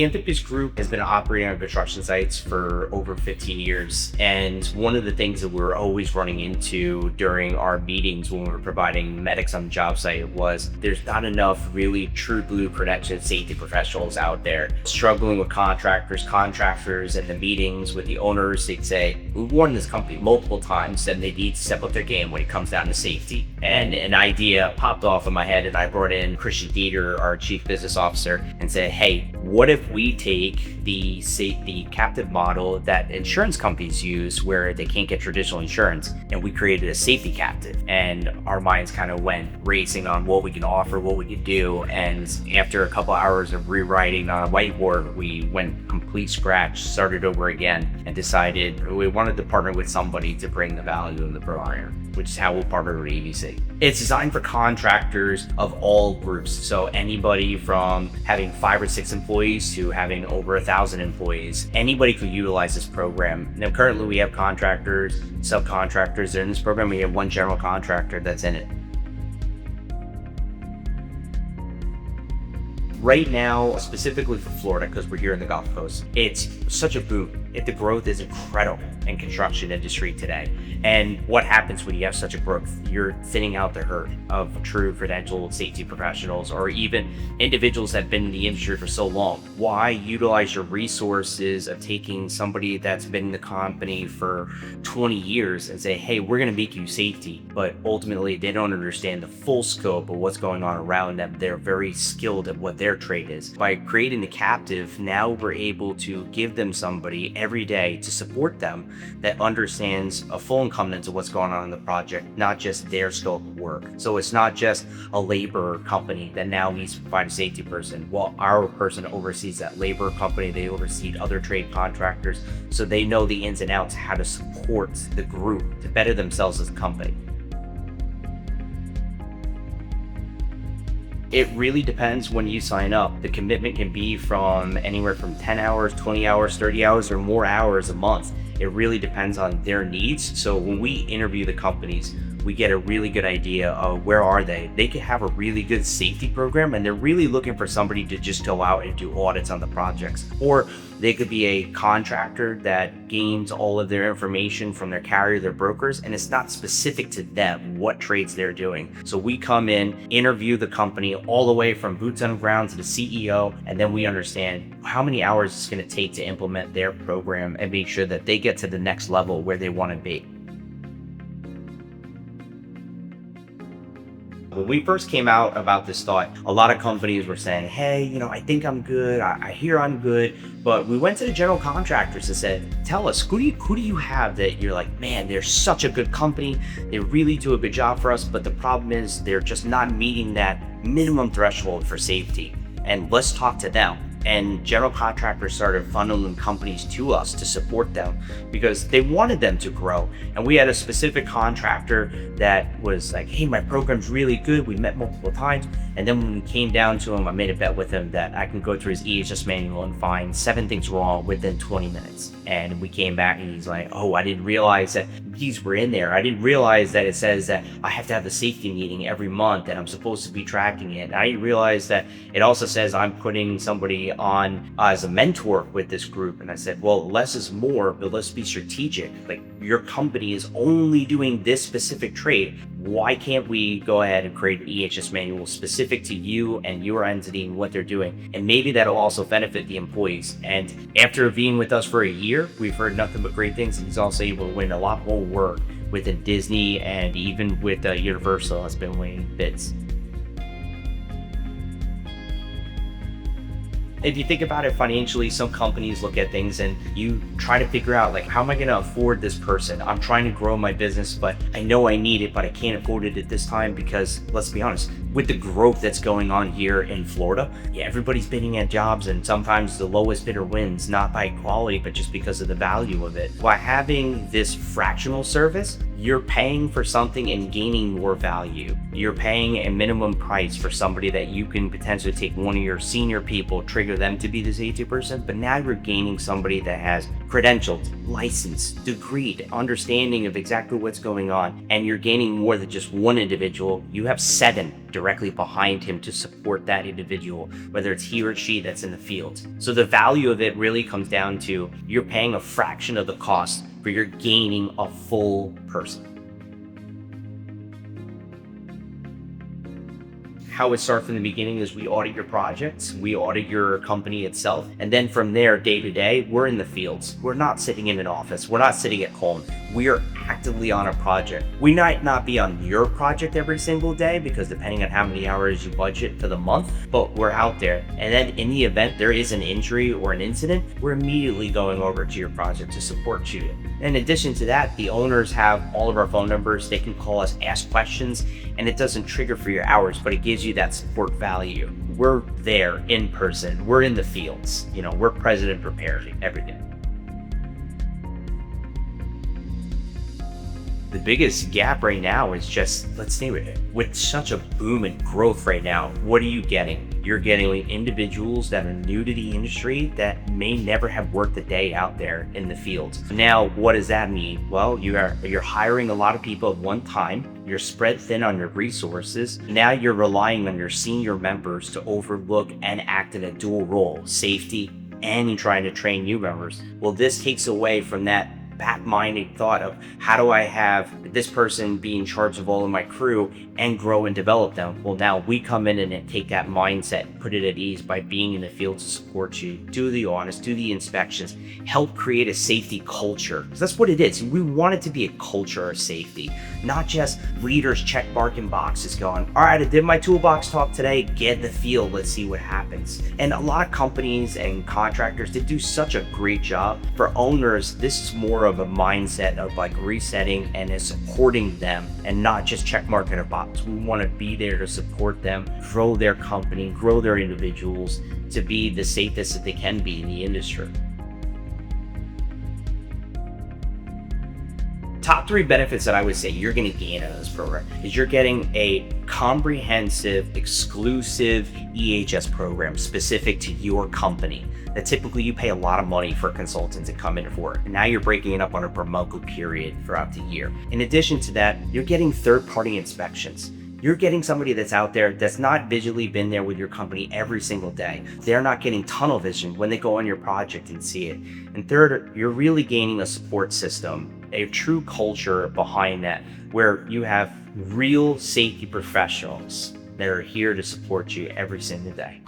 The Amphibious Group has been operating on construction sites for over 15 years. And one of the things that we're always running into during our meetings when we're providing medics on the job site was there's not enough really true blue credentialed safety professionals out there. Struggling with contractors in the meetings with the owners, they'd say, we've warned this company multiple times that they need to step up their game when it comes down to safety. And an idea popped off in my head, and I brought in Christian Dieter, our chief business officer, and said, hey, what if we take the captive model that insurance companies use where they can't get traditional insurance, and we created a safety captive? And our minds kind of went racing on what we can offer, what we could do. And after a couple hours of rewriting on a whiteboard, we went complete scratch, started over again, and decided we wanted to partner with somebody to bring the value in the program, which is how we'll partner with ABC. It's designed for contractors of all groups. So anybody from having 5 or 6 employees to having over 1,000 employees, anybody could utilize this program. Now, currently we have contractors, subcontractors in this program. We have one general contractor that's in it. Right now, specifically for Florida, because we're here in the Gulf Coast, it's such a boom. The growth is incredible in construction industry today. And what happens when you have such a growth? You're thinning out the herd of true credentialed safety professionals, or even individuals that have been in the industry for so long. Why utilize your resources of taking somebody that's been in the company for 20 years and say, hey, we're gonna make you safety, but ultimately they don't understand the full scope of what's going on around them. They're very skilled at what their trade is. By creating the captive, now we're able to give them somebody every day to support them that understands a full incumbents of what's going on in the project, not just their scope of work. So it's not just a labor company that now needs to provide a safety person. Well, our person oversees that labor company. They oversee other trade contractors, so they know the ins and outs, how to support the group to better themselves as a company. It really depends when you sign up. The commitment can be from anywhere from 10 hours, 20 hours, 30 hours, or more hours a month. It really depends on their needs. So when we interview the companies, we get a really good idea of where are they. They could have a really good safety program, and they're really looking for somebody to just go out and do audits on the projects. Or they could be a contractor that gains all of their information from their carrier, their brokers, and it's not specific to them what trades they're doing. So we come in, interview the company all the way from boots on the ground to the CEO, and then we understand how many hours it's going to take to implement their program and make sure that they get to the next level where they want to be. When we first came out about this thought, a lot of companies were saying, hey, I think I'm good. I hear I'm good. But we went to the general contractors and said, tell us, who do you have that you're like, man, they're such a good company. They really do a good job for us. But the problem is they're just not meeting that minimum threshold for safety. And let's talk to them. And general contractors started funneling companies to us to support them because they wanted them to grow. And we had a specific contractor that was like, hey, my program's really good. We met multiple times. And then when we came down to him, I made a bet with him that I can go through his EHS manual and find 7 things wrong within 20 minutes. And we came back and he's like, oh, I didn't realize that these were in there. I didn't realize that it says that I have to have the safety meeting every month and I'm supposed to be tracking it. And I didn't realize that it also says I'm putting somebody on as a mentor with this group. And I said, well, less is more, but let's be strategic. Like, your company is only doing this specific trade. Why can't we go ahead and create an EHS manual specific to you and your entity and what they're doing? And maybe that'll also benefit the employees. And after being with us for a year, we've heard nothing but great things. And he's also able to win a lot more work within Disney and even with Universal has been winning bids. If you think about it financially, some companies look at things and you try to figure out, like, how am I going to afford this person? I'm trying to grow my business, but I know I need it, but I can't afford it at this time because, let's be honest, with the growth that's going on here in Florida, everybody's bidding at jobs, and sometimes the lowest bidder wins, not by quality, but just because of the value of it. By having this fractional service, You're paying for something and gaining more value. You're paying a minimum price for somebody that you can potentially take one of your senior people, trigger them to be the safety person, but now you're gaining somebody that has credentialed, licensed, degreed, understanding of exactly what's going on, and you're gaining more than just one individual. You have 7 directly behind him to support that individual, whether it's he or she that's in the field. So the value of it really comes down to you're paying a fraction of the cost, but you're gaining a full person. How it starts from the beginning is we audit your projects, we audit your company itself, and then from there, day to day, we're in the fields. We're not sitting in an office, we're not sitting at home. We are actively on a project. We might not be on your project every single day because depending on how many hours you budget for the month, but we're out there. And then in the event there is an injury or an incident, we're immediately going over to your project to support you. In addition to that, the owners have all of our phone numbers. They can call us, ask questions, and it doesn't trigger for your hours, but it gives you that support value. We're there in person. We're in the fields. We're present and prepared every day. The biggest gap right now is just, let's name it, with such a boom and growth right now, what are you getting? You're getting individuals that are new to the industry that may never have worked a day out there in the field. Now, what does that mean? Well, you're hiring a lot of people at one time. You're spread thin on your resources. Now you're relying on your senior members to overlook and act in a dual role, safety and trying to train new members. Well, this takes away from that back-minded thought of how do I have this person be in charge of all of my crew and grow and develop them. Well, now we come in and take that mindset and put it at ease by being in the field to support you, do the audits, do the inspections, help create a safety culture. Because that's what it is. We want it to be a culture of safety, not just leaders check marking boxes going, all right, I did my toolbox talk today, get in the field, let's see what happens. And a lot of companies and contractors, they do such a great job. For owners, this is more of a mindset of like resetting and supporting them and not just check marking a box. We want to be there to support them, grow their company, grow their individuals to be the safest that they can be in the industry. Top 3 benefits that I would say you're going to gain out of this program is you're getting a comprehensive, exclusive EHS program specific to your company that typically you pay a lot of money for consultants to come in for. And now you're breaking it up on a promote period throughout the year. In addition to that, you're getting third-party inspections. You're getting somebody that's out there that's not visually been there with your company every single day. They're not getting tunnel vision when they go on your project and see it. And third, you're really gaining a support system, a true culture behind that, where you have real safety professionals that are here to support you every single day.